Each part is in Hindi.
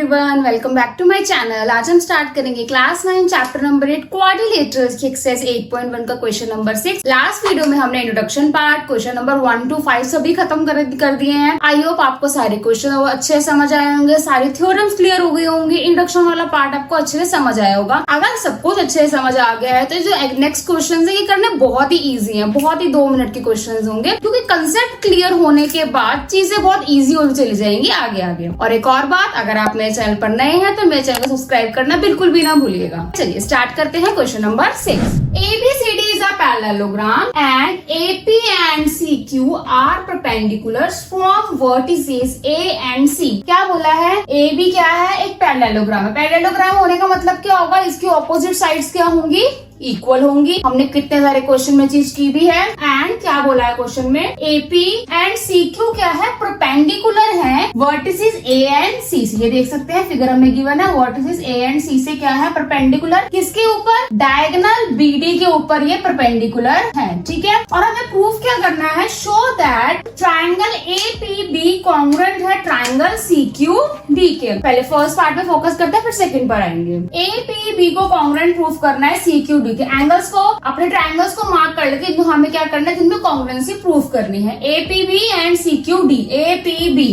Everyone, welcome back to my channel. आज हम स्टार्ट करेंगे क्लास 9 चैप्टर नंबर 8 क्वाड्रिलेटरल्स की एक्सरसाइज 8.1 का क्वेश्चन नंबर 6। लास्ट वीडियो में हमने introduction part, question number 1 to 5 सभी खत्म कर दिए हैं। आई होप आपको सारे क्वेश्चन अच्छे से समझ आए होंगे, सारी थ्योरम्स क्लियर हो गई होंगी, इंट्रोडक्शन वाला पार्ट आपको अच्छे से समझ आया होगा। अगर सब कुछ अच्छे से समझ आ गया है तो जो नेक्स्ट क्वेश्चन है ये करने बहुत ही ईजी है, बहुत ही 2 मिनट के क्वेश्चन होंगे, क्योंकि कंसेप्ट क्लियर होने के बाद चीजें बहुत ईजी होती चली जाएंगी आगे। और एक और बात, अगर आप मेरे चैनल पर नए हैं तो मेरे चैनल को सब्सक्राइब करना बिल्कुल भी ना भूलिएगा। चलिए स्टार्ट करते हैं question number 6। ABCD is a parallelogram and AP and CQ are perpendicular from vertices A and C। क्या बोला है? AB क्या है? एक पैरेललोग्राम है। पैरेललोग्राम होने का मतलब क्या होगा? इसकी ऑपोजिट साइड्स क्या होंगी? इक्वल होंगी। हमने कितने सारे क्वेश्चन में चीज की भी है। एंड क्या बोला है क्वेश्चन में? AP एंड CQ क्या है? परपेंडिकुलर है वर्टिसेस A एंड C से। ये देख सकते हैं फिगर में गिवन है, वर्टिसेस A एंड C से क्या है? परपेंडिकुलर। किसके ऊपर? डायगोनल BD के ऊपर ये परपेंडिकुलर है। ठीक है, और हमें प्रूफ क्या करना है? Show that triangle APB congruent है ट्राइंगल CQD के। पहले फर्स्ट पार्ट में फोकस करते हैं, फिर सेकंड पर आएंगे। APB को कॉन्ग्रुएंट प्रूफ करना है CQD के। एंगल्स को, अपने ट्राइंगल्स को मार्क कर लेते हैं, हमें क्या करना है? जिनमें कॉन्ग्रुएंसी प्रूफ करनी है। APB and CQD। APB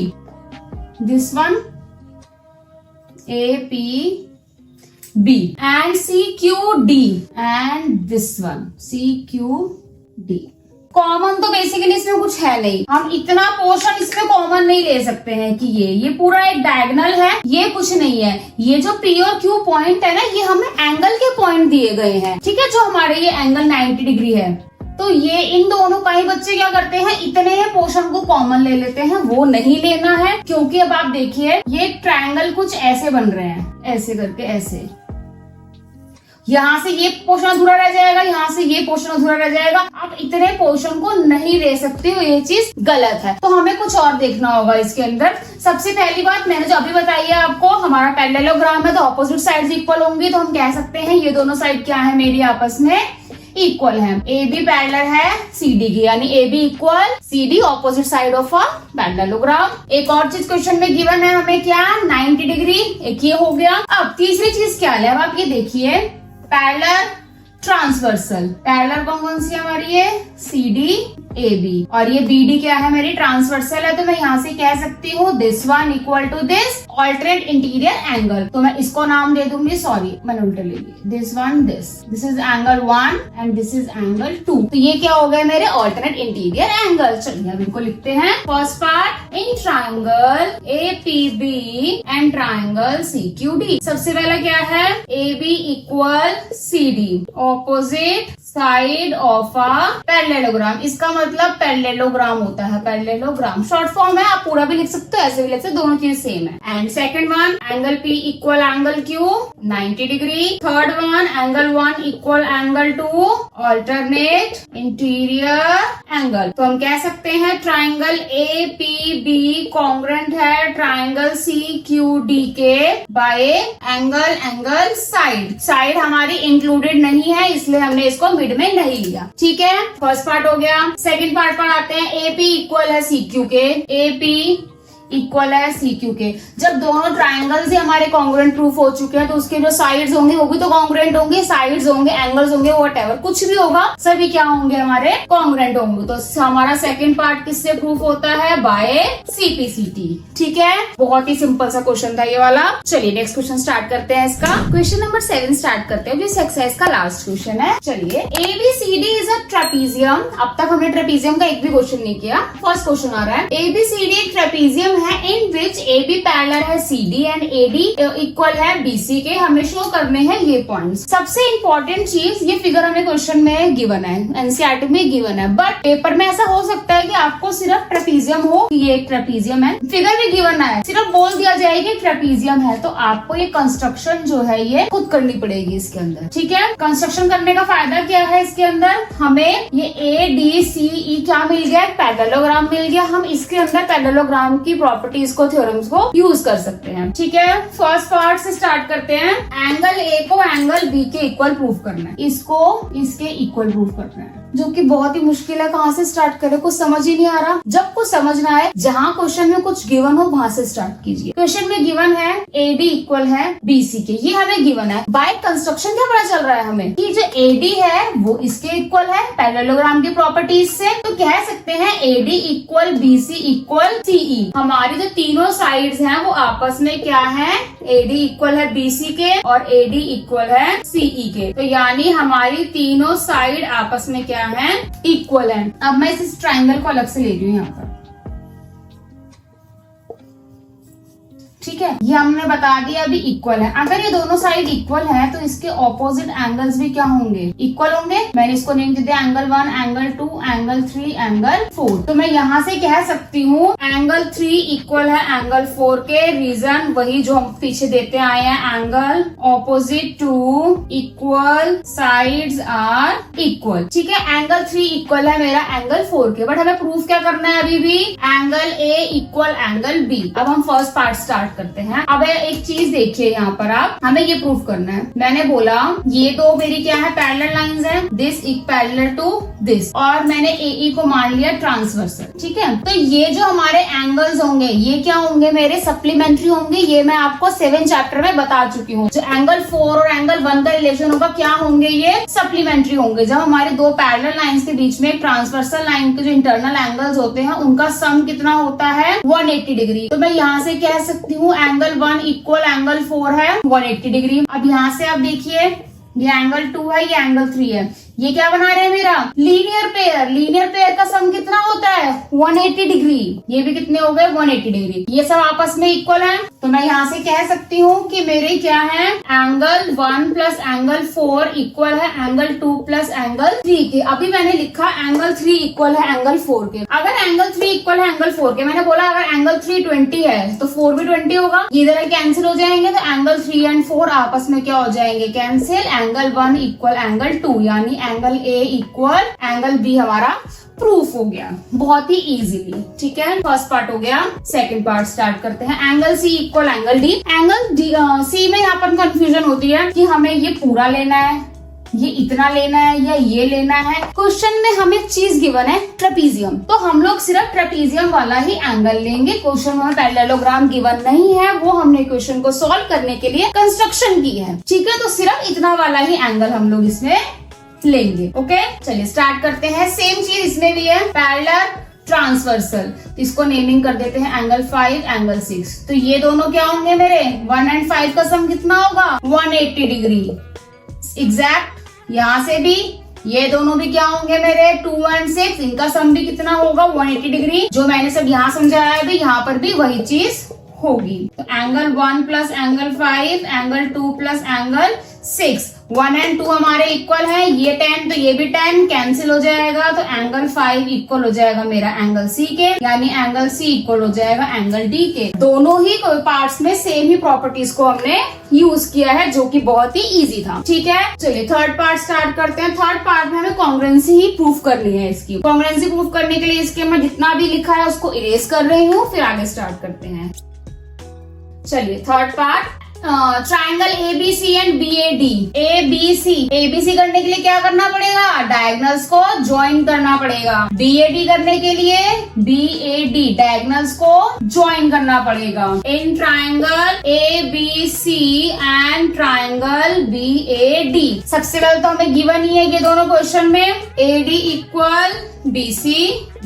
this one, APB and CQD and this one CQD। Common तो बेसिकली इसमें कुछ है नहीं, हम इतना पोर्शन इसमें कॉमन नहीं ले सकते हैं कि ये पूरा एक डायगोनल है, ये कुछ नहीं है। ये जो P और Q पॉइंट है ना, ये हमें एंगल के पॉइंट दिए गए हैं। ठीक है, जो हमारे ये एंगल 90 डिग्री है, तो ये इन दोनों का ही बच्चे क्या करते हैं? इतने ही पोर्शन को कॉमन ले लेते हैं, वो नहीं लेना है। क्योंकि अब आप देखिए ये ट्रायंगल कुछ ऐसे बन रहे हैं, ऐसे करके, ऐसे। यहाँ से ये पोर्शन अधूरा रह जाएगा, यहाँ से ये पोर्शन अधूरा रह जाएगा। आप इतने पोर्शन को नहीं ले सकते हो, ये चीज गलत है। तो हमें कुछ और देखना होगा इसके अंदर। सबसे पहली बात मैंने जो अभी बताई है आपको, हमारा पैरेललोग्राम है तो ऑपोजिट साइड्स इक्वल होंगी, तो हम कह सकते हैं ये दोनों साइड क्या है मेरी? आपस में इक्वल है। AB पैरेलल है CD की, यानी AB equal CD opposite side of a parallelogram. एक और चीज क्वेश्चन में गिवन है हमें, क्या? 90 डिग्री। एक ये हो गया। अब तीसरी चीज क्या है? अब आप ये देखिए, पैरेलल ट्रांसवर्सल। पैरेलल कौन सी हमारी है? CD AB। और ये BD क्या है मेरी? ट्रांसवर्सल है। तो मैं यहाँ से कह सकती हूँ this one equal to this alternate interior angle. तो मैं इसको नाम दे दूंगी, सॉरी मैंने उल्टे ले ली, this one, this is angle 1 and this is angle 2। तो ये क्या हो गए मेरे? Alternate interior angle. चलिए अब इनको लिखते हैं। First part, in triangle APB and triangle CQD। सबसे पहला क्या है? AB equal CD opposite side of a parallelogram. इसका मतलब पैरेललोग्राम होता है, पैरेललोग्राम शॉर्ट फॉर्म है, आप पूरा भी लिख सकते हो, ऐसे भी लिख सकते हो, दोनों चीज सेम है। And second one, angle P equal angle Q 90 degree. Third one, angle 1 equal angle 2 alternate interior angle. तो हम कह सकते हैं ट्राइंगल APB कॉन्ग्रुएंट है ट्राइंगल CQD के बाय एंगल साइड हमारी इंक्लूडेड नहीं है, इसलिए हमने इसको मिड में नहीं लिया। ठीक है, फर्स्ट पार्ट हो गया। सेकंड पार्ट पर आते हैं। AP इक्वल है CQ के, AP इक्वल है CQ के। जब दोनों ट्राइंगल्स ही हमारे कॉन्ग्रुएंट प्रूफ हो चुके हैं तो उसके जो साइड्स होंगे वो भी तो कॉन्ग्रुएंट होंगे, साइड्स होंगे, एंगल्स होंगे, व्हाटएवर कुछ भी होगा, सभी क्या होंगे? हमारे कॉन्ग्रुएंट होंगे। तो हमारा सेकंड पार्ट किससे प्रूफ होता है? By CPCT। ठीक है, बहुत ही सिंपल सा क्वेश्चन था ये वाला। चलिए नेक्स्ट क्वेश्चन स्टार्ट करते हैं इसका। क्वेश्चन नंबर 7 स्टार्ट करते हैं, जो इस एक्सरसाइज का लास्ट क्वेश्चन है। चलिए, ABCD इज अ ट्रेपीजियम। अब तक हमने ट्रेपीजियम का एक भी क्वेश्चन नहीं किया, फर्स्ट क्वेश्चन आ रहा है। ABCD एक ट्रेपीजियम है इन विच AB पैरेलल है CD एंड AD इक्वल है BC के। हमें शो करने हैं ये पॉइंट्स। सबसे इंपॉर्टेंट चीज, ये फिगर हमें क्वेश्चन में गिवन है, NCERT में गिवन है, बट पेपर में ऐसा हो सकता है कि आपको सिर्फ ट्रेपीजियम हो, ये एक ट्रेपीजियम है, फिगर भी गिवन है, सिर्फ बोल दिया जाए कि ट्रेपीजियम है, तो आपको ये कंस्ट्रक्शन जो है ये खुद करनी पड़ेगी इसके अंदर। ठीक है, कंस्ट्रक्शन करने का फायदा क्या है? इसके अंदर हमें ये ADCE क्या मिल गया? पैरेललोग्राम मिल गया। हम इसके अंदर पैरेललोग्राम की प्रॉपर्टीज को, थ्योरम्स को यूज कर सकते हैं। ठीक है, फर्स्ट पार्ट से स्टार्ट करते हैं। एंगल A को एंगल B के इक्वल प्रूफ करना है, इसको इसके इक्वल प्रूफ करना है। जो कि बहुत ही मुश्किल है। कहाँ से स्टार्ट करें, कुछ समझ ही नहीं आ रहा। जब कुछ समझ ना आए, जहाँ क्वेश्चन में कुछ गिवन हो वहां से स्टार्ट कीजिए। क्वेश्चन में गिवन है AD इक्वल है BC के, ये हमें गिवन है। बाय कंस्ट्रक्शन क्या पता चल रहा है हमें कि जो AD है वो इसके इक्वल है पैरेललोग्राम की प्रॉपर्टीज से। तो कह सकते हैं AD equal BC equal CE। हमारी जो तीनों साइड्स हैं वो आपस में क्या है, AD इक्वल है BC के और AD इक्वल है CE के। तो यानी हमारी तीनों साइड आपस में क्या है, इक्वल है। अब मैं इस ट्राइंगल को अलग से ले रही हूँ यहाँ पर, ठीक है। ये हमने बता दिया अभी इक्वल है। अगर ये दोनों साइड इक्वल है तो इसके ऑपोजिट एंगल्स भी क्या होंगे, इक्वल होंगे। मैंने इसको नेम दे दिया एंगल 1, एंगल 2, एंगल 3, एंगल 4। तो मैं यहाँ से कह सकती हूँ एंगल 3 इक्वल है एंगल 4 के। रीजन वही जो हम पीछे देते आए हैं, angle opposite to equal sides are equal, ठीक है। एंगल 3 इक्वल है मेरा एंगल 4 के, बट हमें प्रूफ क्या करना है अभी भी, angle A equal angle B। अब हम फर्स्ट पार्ट स्टार्ट करते हैं। अब एक चीज देखिए यहाँ पर, आप हमें ये प्रूफ करना है। मैंने बोला ये दो मेरी क्या है, पैरेलल लाइंस हैं, दिस इक पैरेलल टू दिस, और मैंने AE को मान लिया ट्रांसवर्सल, ठीक है। तो ये जो हमारे एंगल्स होंगे ये क्या होंगे, मेरे सप्लीमेंट्री होंगे। ये मैं आपको 7 चैप्टर में बता चुकी हूँ। जो एंगल 4 और एंगल 1 का रिलेशन होगा क्या होंगे, ये सप्लीमेंट्री होंगे। जब हमारे दो पैरेलल लाइंस के बीच में ट्रांसवर्सल लाइन के जो इंटरनल एंगल्स होते हैं उनका सम कितना होता है, 180 डिग्री। तो मैं यहाँ से कह सकती हूँ एंगल 1 इक्वल एंगल 4 है 180 डिग्री। अब यहाँ से आप देखिए ये एंगल 2 है, ये एंगल 3 है। ये क्या बना रहे हैं मेरा, लीनियर पेयर। लीनियर पेयर का सम कितना होता है, 180 डिग्री। ये भी कितने हो गए, 180 डिग्री। ये सब आपस में इक्वल है। तो मैं यहाँ से कह सकती हूँ कि मेरे क्या है, एंगल 1 प्लस एंगल 4 इक्वल है एंगल 2 प्लस एंगल 3 के। अभी मैंने लिखा एंगल 3 इक्वल है एंगल 4 के। अगर एंगल 3 इक्वल है एंगल 4 के, मैंने बोला अगर एंगल 3 20 है तो 4 भी 20 होगा। इधर कैंसिल हो जाएंगे तो एंगल 3 एंड 4 आपस में क्या हो जाएंगे, कैंसिल। एंगल 1 इक्वल एंगल 2, यानी angle A equal angle B हमारा प्रूफ हो गया बहुत ही इजीली, ठीक है। फर्स्ट पार्ट हो गया। सेकंड पार्ट स्टार्ट करते हैं। Angle C equal angle D। Angle C में यहाँ पर कंफ्यूजन होती है कि हमें ये पूरा लेना है, ये इतना लेना है या ये लेना है। क्वेश्चन में हमें चीज गिवन है ट्रेपीजियम, तो हम लोग सिर्फ ट्रेपीजियम वाला ही एंगल लेंगे। क्वेश्चन में पैरेललोग्राम गिवन नहीं है, वो हमने क्वेश्चन को सॉल्व करने के लिए कंस्ट्रक्शन की है, ठीक है। तो सिर्फ इतना वाला ही एंगल हम लोग इसमें लेंगे, ओके। चलिए स्टार्ट करते हैं। सेम चीज इसमें भी है, पैरेलल ट्रांसवर्सल। तो इसको नेमिंग कर देते हैं एंगल 5 एंगल 6। तो ये दोनों क्या होंगे मेरे, 1 एंड 5 का सम कितना होगा, 180 डिग्री एग्जैक्ट। यहाँ से भी ये दोनों भी क्या होंगे मेरे, 2 एंड 6, इनका सम भी कितना होगा, 180 डिग्री। जो मैंने सब यहाँ समझाया है भी यहाँ पर भी वही चीज होगी। तो angle 1 plus angle 5, angle 2 plus angle 6, 1 and 2 हमारे इक्वल है। ये 10 तो ये भी 10 कैंसिल हो जाएगा। तो एंगल 5 इक्वल हो जाएगा मेरा एंगल C के, यानी एंगल C इक्वल हो जाएगा एंगल D के। दोनों ही पार्ट्स में सेम ही प्रॉपर्टीज को हमने यूज किया है, जो कि बहुत ही इजी था, ठीक है। चलिए थर्ड पार्ट स्टार्ट करते हैं। थर्ड पार्ट में हमें कॉन्ग्रुएंसी ही प्रूफ करनी है। इसकी कॉन्ग्रुएंसी प्रूफ करने के लिए इसके मैं जितना भी लिखा है उसको इरेज कर रही हूँ, फिर आगे स्टार्ट करते हैं। चलिए third part, triangle ABC and BAD। ABC करने के लिए क्या करना पड़ेगा, डायगोनल्स को ज्वाइन करना पड़ेगा। BAD करने के लिए BAD डायगोनल्स को ज्वाइन करना पड़ेगा। In triangle ABC and triangle BAD, सबसे पहले तो हमें गिवन ही है ये दोनों क्वेश्चन में, AD equal BC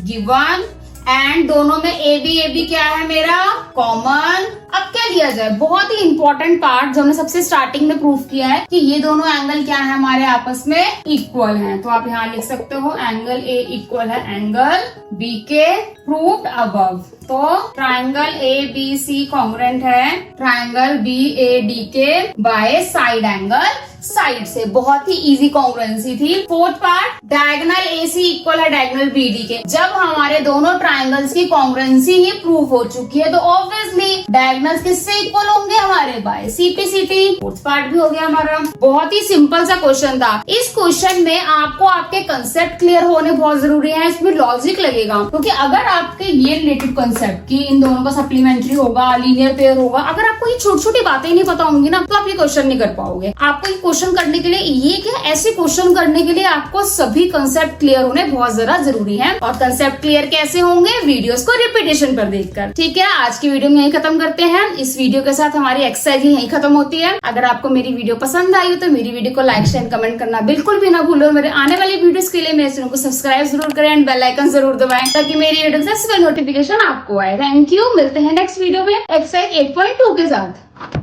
given, and दोनों में AB क्या है मेरा, कॉमन। अब क्या लिया जाए, बहुत ही इंपॉर्टेंट पार्ट जो हमने सबसे स्टार्टिंग में प्रूफ किया है कि ये दोनों एंगल क्या है हमारे आपस में इक्वल हैं। तो आप यहाँ लिख सकते हो एंगल A इक्वल है एंगल B के, प्रूव्ड अबव। तो ट्राइंगल ABC कॉन्ग्रुएंट है ट्राइंगल BAD के बाय साइड एंगल साइड से। बहुत ही इजी कॉन्ग्रुएंसी थी। Fourth part, diagonal AC equal है डायगोनल BD के। जब हमारे दोनों ट्राइंगल्स की कॉन्ग्रुएंसी ही प्रूव हो चुकी है तो ऑब्वियसली डायगोनल्स किससे इक्वल होंगे हमारे, बाय CPCT। फोर्थ पार्ट भी हो गया हमारा। बहुत ही सिंपल सा क्वेश्चन था। इस क्वेश्चन में आपको आपके कंसेप्ट क्लियर होने बहुत जरूरी है, इसमें लॉजिक लगेगा, क्योंकि अगर आपके ये रिलेटेड कंसेप्ट कि इन दोनों का सप्लीमेंट्री होगा, लीनियर पेयर होगा, अगर आपको ये छोटी छोटी बातें ही नहीं पता होंगी ना, तो आप ये क्वेश्चन नहीं कर पाओगे। आपको ये क्वेश्चन करने के लिए, ये क्या ऐसे क्वेश्चन करने के लिए आपको सभी कंसेप्ट क्लियर होने बहुत ज्यादा जरूरी है। और कंसेप्ट क्लियर कैसे होंगे? वीडियोस को रिपीटेशन पर देखकर। ठीक है, आज की वीडियो में यही खत्म करते हैं। इस वीडियो के साथ हमारी एक्सरसाइज यही खत्म होती है। अगर आपको मेरी वीडियो पसंद आई हो तो मेरी वीडियो को लाइक, शेयर, कमेंट करना बिल्कुल भी ना भूलो। मेरे आने वाली वीडियोस के लिए मेरे चैनल को सब्सक्राइब जरूर करें एंड बेल आइकन जरूर दबाएं, ताकि मेरी वीडियो से नोटिफिकेशन आपको आए। थैंक यू, मिलते हैं नेक्स्ट वीडियो में एक्सरसाइज 8.2 के साथ।